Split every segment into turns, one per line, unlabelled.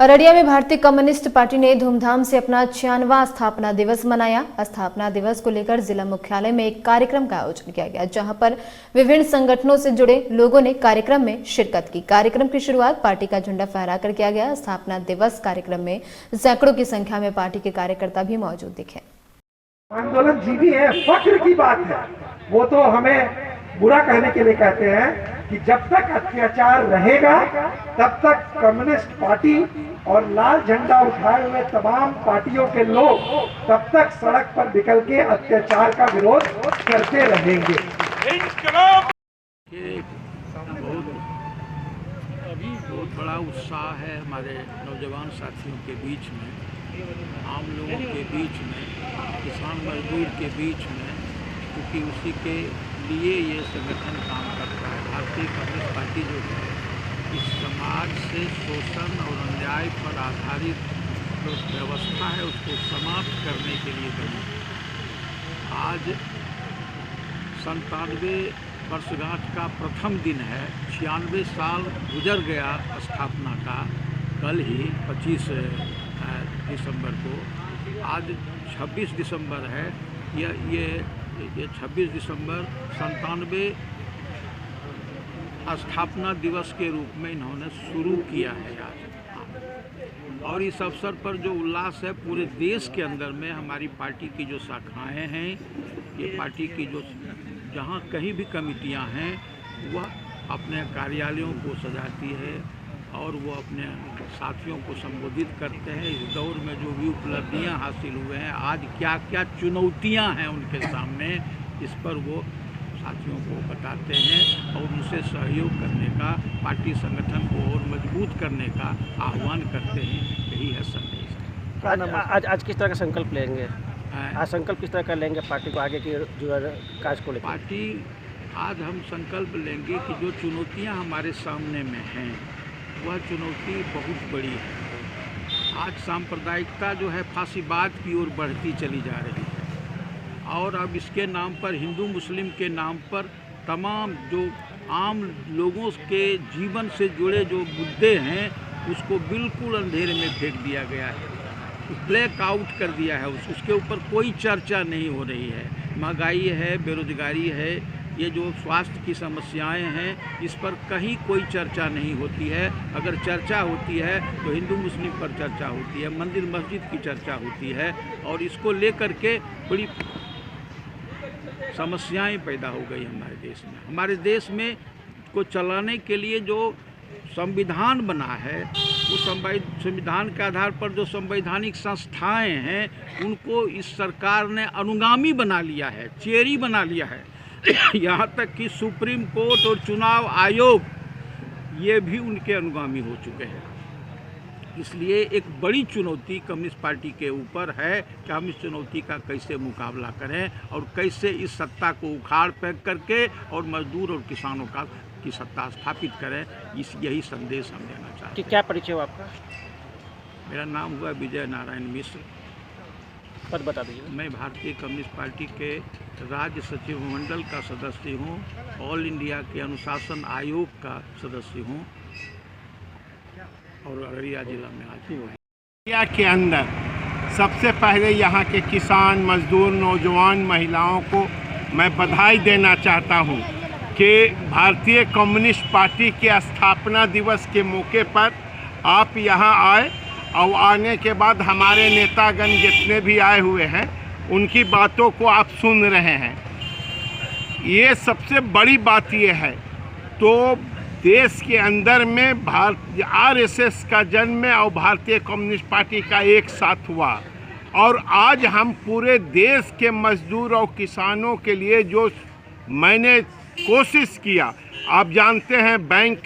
अररिया में भारतीय communist party ने धूमधाम से अपना 96वां स्थापना दिवस मनाया। स्थापना दिवस को लेकर जिला मुख्यालय में एक कार्यक्रम का आयोजन किया गया, जहां पर विभिन्न संगठनों से जुड़े लोगों ने कार्यक्रम में शिरकत की। कार्यक्रम की शुरुआत पार्टी का झंडा फहराकर किया गया। स्थापना दिवस कार्यक्रम में सैकड़ों की संख्या में पार्टी के कार्यकर्ता भी मौजूद दिखे।
आंदोलन जीवी है, फख्र की बात है। वो तो हमें बुरा कहने के लिए कहते हैं कि जब तक अत्याचार रहेगा तब तक कम्युनिस्ट पार्टी और लाल झंडा उठाए हुए तमाम पार्टियों के लोग तब तक सड़क पर निकल के अत्याचार का विरोध करते रहेंगे।
बहुत बड़ा उत्साह है हमारे नौजवान साथियों के बीच में, आम लोगों के बीच में, किसान मजदूर के बीच में, क्योंकि उसी के लिए ये संगठन काम करता है। भारतीय कम्युनिस्ट पार्टी जो है इस समाज से शोषण और अन्याय पर आधारित जो व्यवस्था है उसको समाप्त करने के लिए बनी। आज 97 वर्षगांठ का प्रथम दिन है। 96 साल गुजर गया स्थापना का। कल ही 25 दिसंबर को, आज 26 दिसंबर है। ये 26 दिसंबर 97 स्थापना दिवस के रूप में इन्होंने शुरू किया है आज। और इस अवसर पर जो उल्लास है पूरे देश के अंदर में, हमारी पार्टी की जो शाखाएं हैं, ये पार्टी की जो जहाँ कहीं भी कमिटियां हैं वह अपने कार्यालयों को सजाती है और वो अपने साथियों को संबोधित करते हैं। इस दौर में जो भी उपलब्धियां हासिल हुए हैं, आज क्या क्या चुनौतियां हैं उनके सामने, इस पर वो साथियों को बताते हैं और उनसे सहयोग करने का, पार्टी संगठन को और मजबूत करने का आह्वान करते हैं। यही है संदेश।
आज किस तरह का संकल्प लेंगे? आज संकल्प किस तरह का लेंगे पार्टी को आगे की जो कार्य को लेकर?
पार्टी आज हम संकल्प लेंगे कि जो चुनौतियाँ हमारे सामने में हैं वह चुनौती बहुत बड़ी है। आज सांप्रदायिकता जो है फांसीवाद की ओर बढ़ती चली जा रही है और अब इसके नाम पर, हिंदू मुस्लिम के नाम पर, तमाम जो आम लोगों के जीवन से जुड़े जो मुद्दे हैं उसको बिल्कुल अंधेरे में फेंक दिया गया है, ब्लैक आउट कर दिया है। उसके ऊपर कोई चर्चा नहीं हो रही है। महंगाई है, बेरोजगारी है, ये जो स्वास्थ्य की समस्याएं हैं, इस पर कहीं कोई चर्चा नहीं होती है। अगर चर्चा होती है तो हिंदू मुस्लिम पर चर्चा होती है, मंदिर मस्जिद की चर्चा होती है और इसको लेकर के बड़ी समस्याएं पैदा हो गई हमारे देश में। हमारे देश में को चलाने के लिए जो संविधान बना है, उस संविधान के आधार पर जो संवैधानिक संस्थाएं हैं उनको इस सरकार ने अनुगामी बना लिया है, चेरी बना लिया है। यहाँ तक कि सुप्रीम कोर्ट और चुनाव आयोग ये भी उनके अनुगामी हो चुके हैं। इसलिए एक बड़ी चुनौती कम्युनिस्ट पार्टी के ऊपर है कि हम इस चुनौती का कैसे मुकाबला करें और कैसे इस सत्ता को उखाड़ फेंक करके और मजदूर और किसानों की सत्ता स्थापित करें। यही संदेश हम देना चाहते हैं।
कि क्या परिचय हो आपका?
मेरा नाम हुआ विजय नारायण मिश्र।
पद बता दीजिए।
मैं भारतीय कम्युनिस्ट पार्टी के राज्य सचिव मंडल का सदस्य हूँ, ऑल इंडिया के अनुशासन आयोग का सदस्य हूँ और अररिया जिला में आज हूँ।
अररिया के अंदर सबसे पहले यहाँ के किसान, मजदूर, नौजवान, महिलाओं को मैं बधाई देना चाहता हूँ कि भारतीय कम्युनिस्ट पार्टी के स्थापना दिवस के मौके पर आप यहाँ आए और आने के बाद हमारे नेतागण जितने भी आए हुए हैं उनकी बातों को आप सुन रहे हैं। ये सबसे बड़ी बात ये है। तो देश के अंदर में आरएसएस का जन्म और भारतीय कम्युनिस्ट पार्टी का एक साथ हुआ और आज हम पूरे देश के मजदूर और किसानों के लिए जो मैंने कोशिश किया, आप जानते हैं बैंक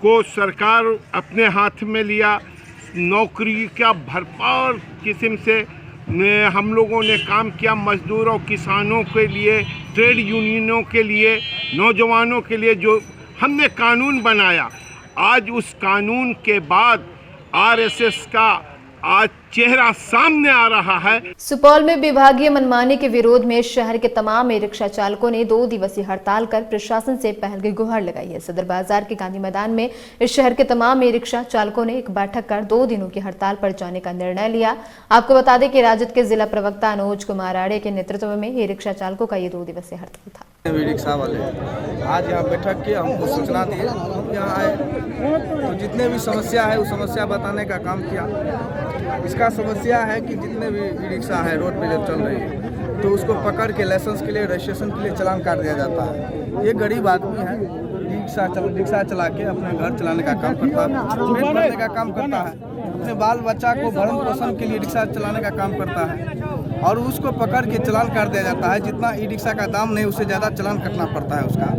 को सरकार अपने हाथ में लिया, नौकरी का भरपूर किस्म से हम लोगों ने काम किया, मजदूरों किसानों के लिए, ट्रेड यूनियनों के लिए, नौजवानों के लिए जो हमने कानून बनाया। आज उस कानून के बाद आरएसएस का आज चेहरा सामने आ रहा है।
सुपौल में विभागीय मनमानी के विरोध में शहर के तमाम ई रिक्शा चालकों ने 2 दिवसीय हड़ताल कर प्रशासन से पहल की गुहार लगाई है। सदर बाजार के गांधी मैदान में इस शहर के तमाम ई रिक्शा चालकों ने एक बैठक कर 2 दिनों की हड़ताल पर जाने का निर्णय लिया। आपको बता दें कि राजद के जिला प्रवक्ता अनुज कुमार आड़े के नेतृत्व में ई रिक्शा चालकों का ये 2 दिवसीय हड़ताल था।
रिक्शा वाले आज यहाँ बैठक के हमको सूचना दिए, हम यहाँ आए तो जितने भी समस्या है उस समस्या बताने का काम किया। इसका समस्या है कि जितने भी रिक्शा है रोड पे जब चल रही है तो उसको पकड़ के लाइसेंस के लिए रजिस्ट्रेशन के लिए चालान काट दिया जाता है। ये गरीब आदमी है, रिक्शा चला के अपने घर चलाने का काम करता है, पेट भरने का काम करता है, अपने बाल बच्चा को भरण पोषण के लिए रिक्शा चलाने का काम करता है और उसको पकड़ के चालान काट दिया जाता है। जितना ई रिक्शा का दाम नहीं उससे ज़्यादा चालान कटना पड़ता है। उसका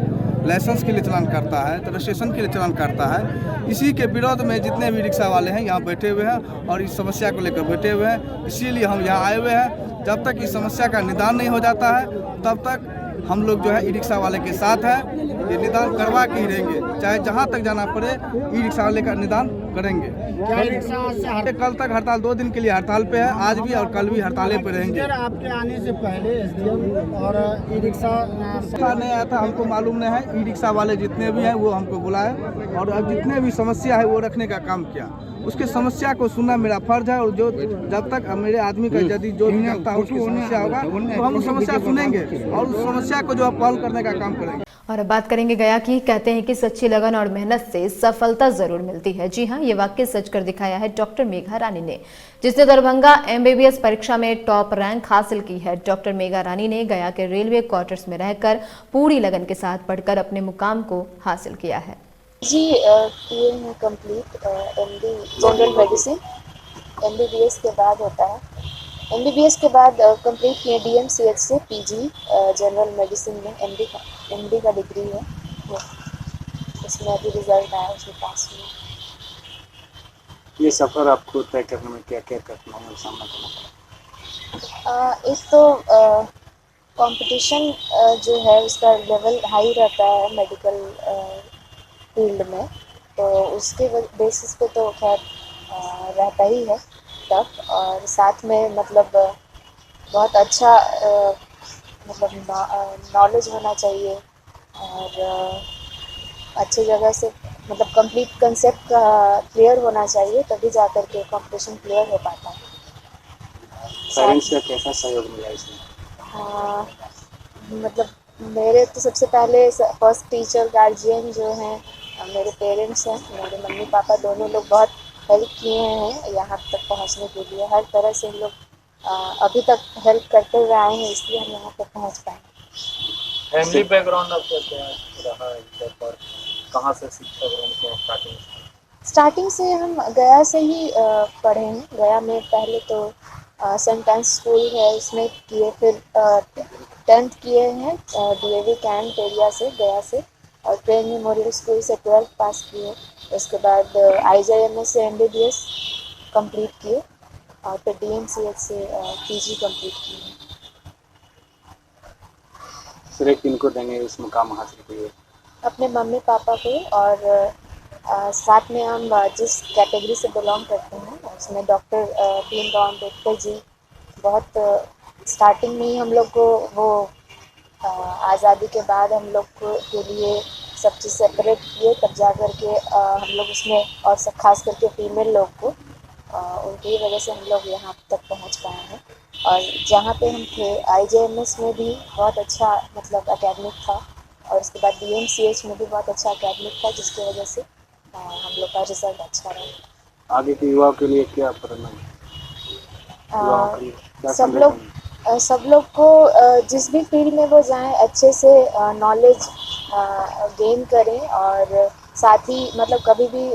लाइसेंस के लिए चालान करता है तो रजिस्ट्रेशन के लिए चालान करता है। इसी के विरोध में जितने भी रिक्शा वाले हैं यहाँ बैठे हुए हैं और इस समस्या को लेकर बैठे हुए हैं। इसीलिए हम यहाँ आए हुए हैं। जब तक इस समस्या का निदान नहीं हो जाता है तब तक हम लोग जो है ई रिक्शा वाले के साथ हैं। ये निदान करवा के ही रहेंगे, चाहे जहाँ तक जाना पड़े ई रिक्शा वाले का निदान करेंगे। कल तक हड़ताल 2 दिन के लिए हड़ताल पे है, आज भी और कल भी हड़ताले पे रहेंगे।
आपके आने से पहले एसडीएम और ई रिक्शा
नहीं आया था, हमको मालूम नहीं है। ई रिक्शा वाले जितने भी हैं वो हमको बुलाए और अब जितने भी समस्या है वो रखने का काम किया। उसके समस्या को सुनना मेरा फर्ज है और जो जब तक मेरे आदमी का यदि जो भी करता है उसकी समस्या होगा तो हम उस समस्या सुनेंगे और उस समस्या को जो पहल करने का काम करेंगे।
और अब बात करेंगे गया की। कहते हैं कि सच्ची लगन और मेहनत से सफलता जरूर मिलती है। जी हाँ, ये वाक्य सच कर दिखाया है डॉक्टर मेघा रानी ने, जिसने दरभंगा MBBS परीक्षा में टॉप रैंक हासिल की है। डॉक्टर मेघा रानी ने गया के रेलवे क्वार्टर्स में रहकर पूरी लगन के साथ पढ़कर अपने मुकाम को हासिल किया है।
जी किए हैं complete MD general medicine. MBBS के बाद होता है, MBBS के बाद कंप्लीट किए DMCH से PG जनरल मेडिसिन में MD का डिग्री है। उसमें अभी रिजल्ट आया, उसमें पास हुआ।
ये सफ़र आपको तय करने में क्या क्या कठिनाइयों का सामना करना पड़ा?
एक तो कंपटीशन जो है उसका लेवल हाई रहता है मेडिकल फील्ड में, तो उसके बेसिस पे तो खैर रहता ही है टफ। और साथ में मतलब बहुत अच्छा मतलब नॉलेज होना चाहिए और अच्छी जगह से मतलब कंप्लीट कंसेप्ट का क्लियर होना चाहिए, तभी जा कर के कंपटीशन क्लियर हो पाता है।
पेरेंट्स का कैसा सहयोग मिला इसमें?
हाँ, मतलब मेरे तो सबसे पहले फर्स्ट टीचर गार्जियन जो हैं मेरे पेरेंट्स हैं। मेरे मम्मी पापा दोनों लोग बहुत हेल्प किए हैं यहाँ तक पहुँचने के लिए। हर तरह से हम लोग अभी तक हेल्प करते हुए आए हैं, इसलिए हम यहाँ तक पहुँच पाए।
फैमिली बैकग्राउंड आपका क्या रहा है इधर पर? कहाँ से शिक्षा ग्रहण किया?
स्टार्टिंग से हम गया से ही पढ़े हैं। गया में पहले तो सेंट आंस स्कूल है उसमें किए, फिर 10th किए हैं DAV कैंट एरिया से गया से, और प्रेम मेमोरियल स्कूल से 12th पास किए। उसके बाद IJMS से MBBS कंप्लीट किए और फिर DMCH से PG कंप्लीट किए।
श्रेय किनको देंगे इस मुकाम हासिल किए?
अपने मम्मी पापा को, और साथ में हम जिस कैटेगरी से बिलोंग करते हैं उसमें डॉक्टर भीमराव अम्बेडकर जी बहुत स्टार्टिंग में ही हम लोग को वो आज़ादी के बाद हम लोग के लिए सब चीज़ सेपरेट किए, तब जा कर के हम लोग उसमें और सब खास करके फीमेल लोग को उनकी वजह से हम लोग यहाँ तक पहुँच पाए हैं। और जहाँ पे हम थे IJMS में भी बहुत अच्छा मतलब एकेडमिक था, और उसके बाद DMCH में भी बहुत अच्छा एकेडमिक था, जिसकी वजह से हम लोग का रिजल्ट अच्छा रहा।
आगे के युवाओं के लिए क्या परिणाम?
सब लोग को जिस भी फील्ड में वो जाएं अच्छे से नॉलेज गेन करें, और साथ ही मतलब कभी भी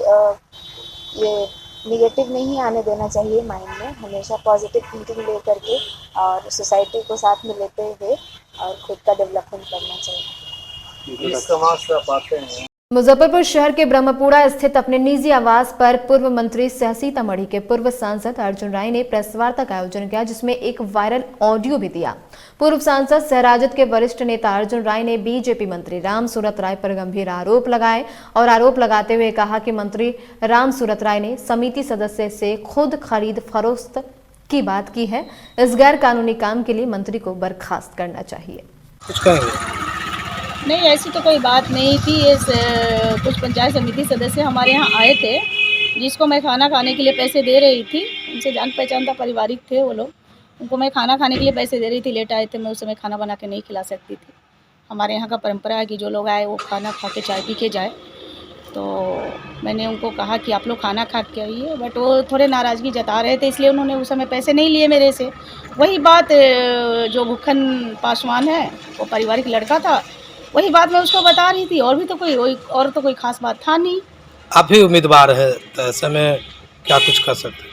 ये निगेटिव नहीं आने देना चाहिए माइंड में। हमेशा पॉजिटिव थिंकिंग ले करके और सोसाइटी को साथ में लेते हुए और खुद का डेवलपमेंट करना चाहिए।
इस समाज से आप आते हैं,
मुजफ्फरपुर शहर के ब्रह्मपुरा स्थित अपने निजी आवास पर पूर्व मंत्री सह सीतामढ़ी के पूर्व सांसद अर्जुन राय ने प्रेस वार्ता का आयोजन किया, जिसमें एक वायरल ऑडियो भी दिया। पूर्व सांसद सह राजद के वरिष्ठ नेता अर्जुन राय ने बीजेपी मंत्री राम सूरत राय पर गंभीर आरोप लगाए और आरोप लगाते हुए कहा कि मंत्री राम सूरत राय ने समिति सदस्य से खुद खरीद फरोख्त की बात की है। इस गैर कानूनी काम के लिए मंत्री को बर्खास्त करना चाहिए।
कुछ कहेंगे?
नहीं, ऐसी तो कोई बात नहीं थी। कुछ पंचायत समिति सदस्य हमारे यहाँ आए थे, जिसको मैं खाना खाने के लिए पैसे दे रही थी। उनसे जान पहचान था, पारिवारिक थे वो लोग। उनको मैं खाना खाने के लिए पैसे दे रही थी, लेट आए थे। मैं उस समय खाना बना के नहीं खिला सकती थी। हमारे यहाँ का परंपरा है कि जो लोग आए वो खाना खा के चाय पी के जाए। तो मैंने उनको कहा कि आप लोग खाना खा के आइए, बट वो थोड़े नाराज़गी जता रहे थे, इसलिए उन्होंने उस समय पैसे नहीं लिए मेरे से। वही बात, जो भूखन पासवान है वो पारिवारिक लड़का था, वही बात मैं उसको बता रही थी। और भी तो कोई खास बात था नहीं।
आप ही उम्मीदवार है तो ऐसे में क्या कुछ कर सकते?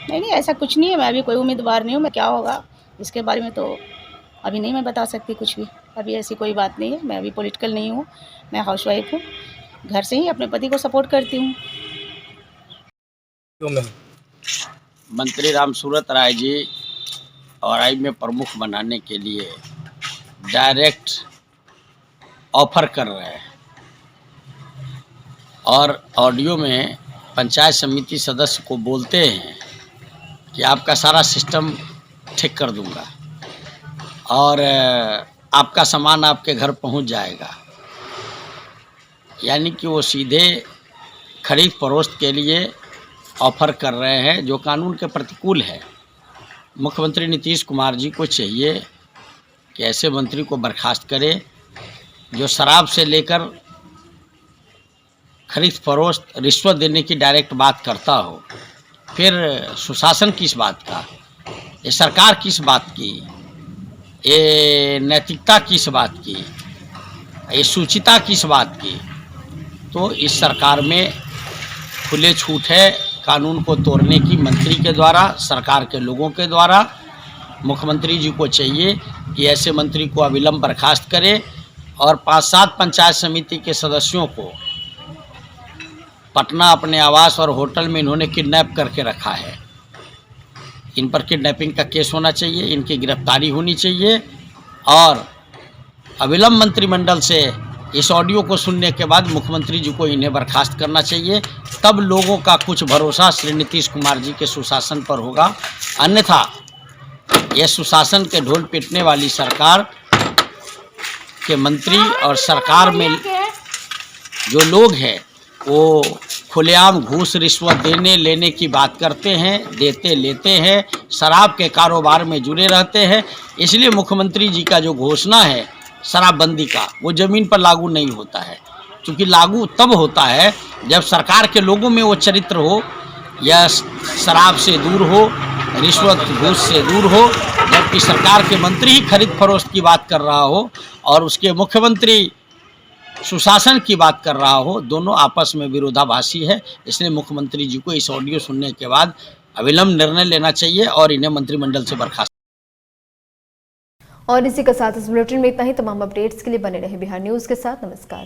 नहीं, ऐसा कुछ नहीं है। मैं अभी कोई उम्मीदवार नहीं हूँ। मैं क्या होगा इसके बारे में तो अभी नहीं मैं बता सकती कुछ भी। अभी ऐसी कोई बात नहीं है। मैं अभी पॉलिटिकल नहीं हूँ, मैं हाउसवाइफ हूँ। घर से ही अपने पति को सपोर्ट करती हूँ।
मंत्री राम सूरत राय जी और आई में प्रमुख बनाने के लिए डायरेक्ट ऑफर कर रहे हैं और ऑडियो में पंचायत समिति सदस्य को बोलते हैं कि आपका सारा सिस्टम ठीक कर दूंगा और आपका सामान आपके घर पहुंच जाएगा। यानी कि वो सीधे खरीद फरोख्त के लिए ऑफर कर रहे हैं, जो कानून के प्रतिकूल है। मुख्यमंत्री नीतीश कुमार जी को चाहिए कि ऐसे मंत्री को बर्खास्त करे जो शराब से लेकर खरीद फरोख्त, रिश्वत देने की डायरेक्ट बात करता हो। फिर सुशासन किस बात का, ये सरकार किस बात की, ये नैतिकता किस बात की, ये सूचिता किस बात की। तो इस सरकार में खुले छूट है कानून को तोड़ने की, मंत्री के द्वारा, सरकार के लोगों के द्वारा। मुख्यमंत्री जी को चाहिए कि ऐसे मंत्री को अविलंब बर्खास्त करे और 5-7 पंचायत समिति के सदस्यों को पटना अपने आवास और होटल में इन्होंने किडनैप करके रखा है। इन पर किडनैपिंग का केस होना चाहिए, इनकी गिरफ्तारी होनी चाहिए और अविलंब मंत्रिमंडल से इस ऑडियो को सुनने के बाद मुख्यमंत्री जी को इन्हें बर्खास्त करना चाहिए। तब लोगों का कुछ भरोसा श्री नीतीश कुमार जी के सुशासन पर होगा। अन्यथा यह सुशासन के ढोल पीटने वाली सरकार के मंत्री और सरकार में जो लोग हैं वो खुलेआम घूस रिश्वत देने लेने की बात करते हैं, देते लेते हैं, शराब के कारोबार में जुड़े रहते हैं। इसलिए मुख्यमंत्री जी का जो घोषणा है शराबबंदी का, वो ज़मीन पर लागू नहीं होता है। क्योंकि लागू तब होता है जब सरकार के लोगों में वो चरित्र हो, या शराब से दूर हो, रिश्वत घूस से दूर हो। जबकि सरकार के मंत्री ही खरीद फरोख्त की बात कर रहा हो और उसके मुख्यमंत्री सुशासन की बात कर रहा हो, दोनों आपस में विरोधाभासी है। इसलिए मुख्यमंत्री जी को इस ऑडियो सुनने के बाद अविलंब निर्णय लेना चाहिए और इन्हें मंत्रिमंडल से बर्खास्त।
और इसी के साथ इस बुलेटिन में इतना ही। तमाम अपडेट्स के लिए बने रहे बिहार न्यूज़ के साथ। नमस्कार।